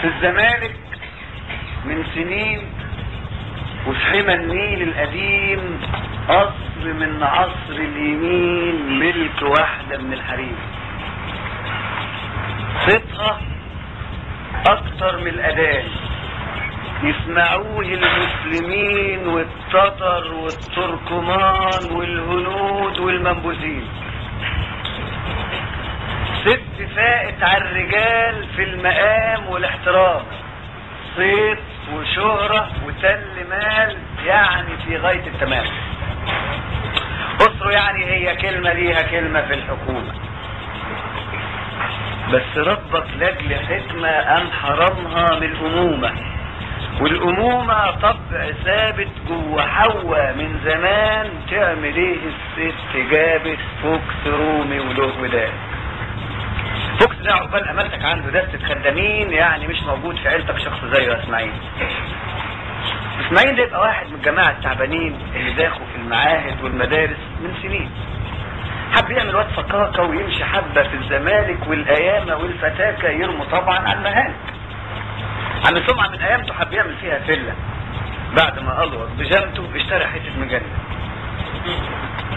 في الزمالك من سنين وفي حمى النيل القديم قصر من عصر اليمين ملك واحدة من الحريم، صيتها اكتر من الاذان، يسمعوه المسلمين والتتر والتركمان والهنود والمنبوذين. ست فائت على الرجال في المقام والاحترام، صيت وشهرة وتل مال، يعني في غاية التمام. أسره يعني هي كلمة ليها كلمة في الحكومة، بس ربك لاجل حكمة أم حرمها من الأمومة، والأمومة طبع ثابت جوه حواء من زمان. تعمل ايه الست؟ جابت فوكس رومي وله ودان. فوكس ده عقبال امالتك عنده دستة خدامين، يعني مش موجود في عيلتك شخص زيه اسماعيل. اسماعيل ده يبقى واحد من الجماعة التعبانين اللي داخوا في المعاهد والمدارس من سنين، حب يعمل واد فكاكة ويمشي حبة في الزمالك، والأيامة والفتاكة يرموا طبعا على المهانك. عم سمعة من ايامته حب يعمل فيها فيلا، بعد ما قلوظ بجامته اشترى حتة مجلة.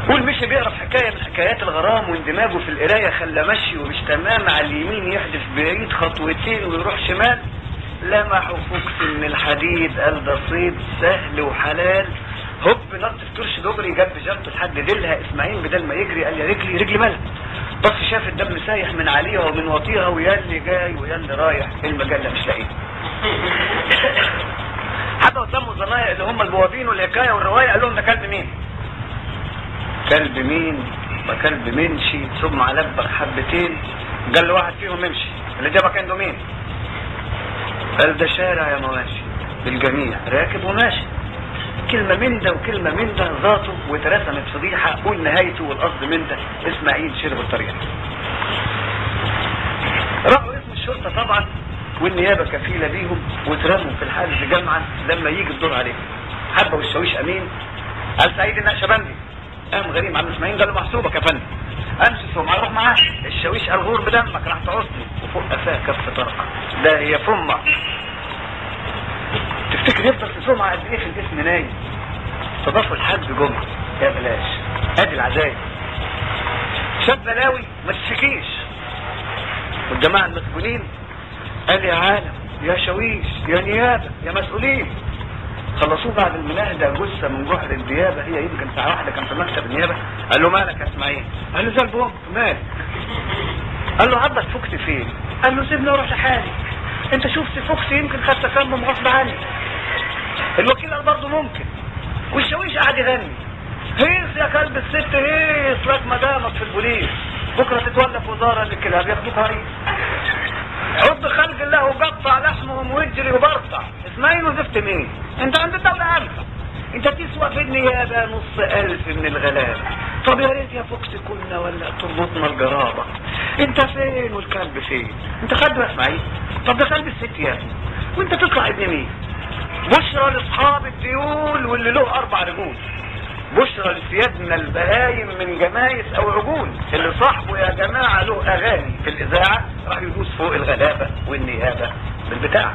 قول مشي بيقرا في حكاية من حكايات الغرام، واندماجه في القراية خلى مشي ومش تمام على اليمين يحدف بعيد خطوتين ويروح شمال. لمحوا فوكس من الحديد، قال ده صيد سهل وحلال. هوب نط في كرش دغري جاب بجامته لحد ديلها. اسماعيل بدل ما يجري قال يا رجلي مالها، بص شاف الدم سايح من عليها ومن وطيها، ويا اللي جاي ويا اللي رايح، المجلة مش لاقيها. حتى وسموا الزنايا اللي هم البوابين والحكايه والروايه، قال لهم ده كلب مين؟ كلب مين؟ ده كلب منشي. ثم لبخ حبتين، قال له واحد فيهم امشي، اللي جابك عنده مين؟ قال ده شارع يا مواشي بالجميع، راكب وماشي. كلمه من ده وكلمه من ده ذاته، واترسمت فضيحه. قول نهايته والقصد من ده. اسماعيل شرب الطريقه. راحوا اسم الشرطه طبعا والنيابة كفيلة بيهم، واترموا في الحجز جمعا لما يجي الدور عليه. حبه والشاويش امين قال سعيد النقشبندي، قام غريم عم اسماعيل قال له محسوبك يا فندم. امشي سمعة روح معاه. الشاويش قال غور بدمك، راح تعصني وفوق قفاه كف طرقه. ده هي فمه. تفتكر يفضل في سمعة قد ايه في الجسم نايم؟ استضافوا الحاج جمعة، يا بلاش ادي العزايم. شاب بلاوي ما تشكيش، والجماعة المسؤولين قال يا عالم يا شاويش يا نيابة يا مسؤولين. خلصوه بعد المناهدة جثة من جحر الديابة، هي يمكن ساعة واحدة كان في مكتب النيابة. قال له مالك يا اسماعيل؟ قال له زي البوم مالك؟ قال له عبد فوكس فين؟ قال له سيبني اروح لحالي، انت شفت فوكس يمكن خد تسمم غصب عني. الوكيل قال برضه ممكن. والشاويش قاعد يغني هيص يا كلب الست هيص لك مدامك في البوليس، بكرة تتولى في وزارة الكلاب ياخدوك هريس. عض خلق الله وقطع لحمهم واجري وبرطع. اسماعيل وزفت مين؟ انت عند الدولة عارفة، انت تسوى في النيابة 1,000 من الغلابة. طب يا ريت يا فوكس كنا ولا تربطنا الجرابة. انت فين والكلب فين؟ انت خد يا اسماعيل؟ طب ده كلب الست يا ابني، وانت تطلع ابن مين؟ بشرى لاصحاب الديول واللي له 4 رجول، بشرى لسيادنا البهايم من جمايس او عجول، اللي صاحبه يا جماعة له اغاني في الاذاعة راح يدوس فوق الغلابة والنيابة بالبتاع.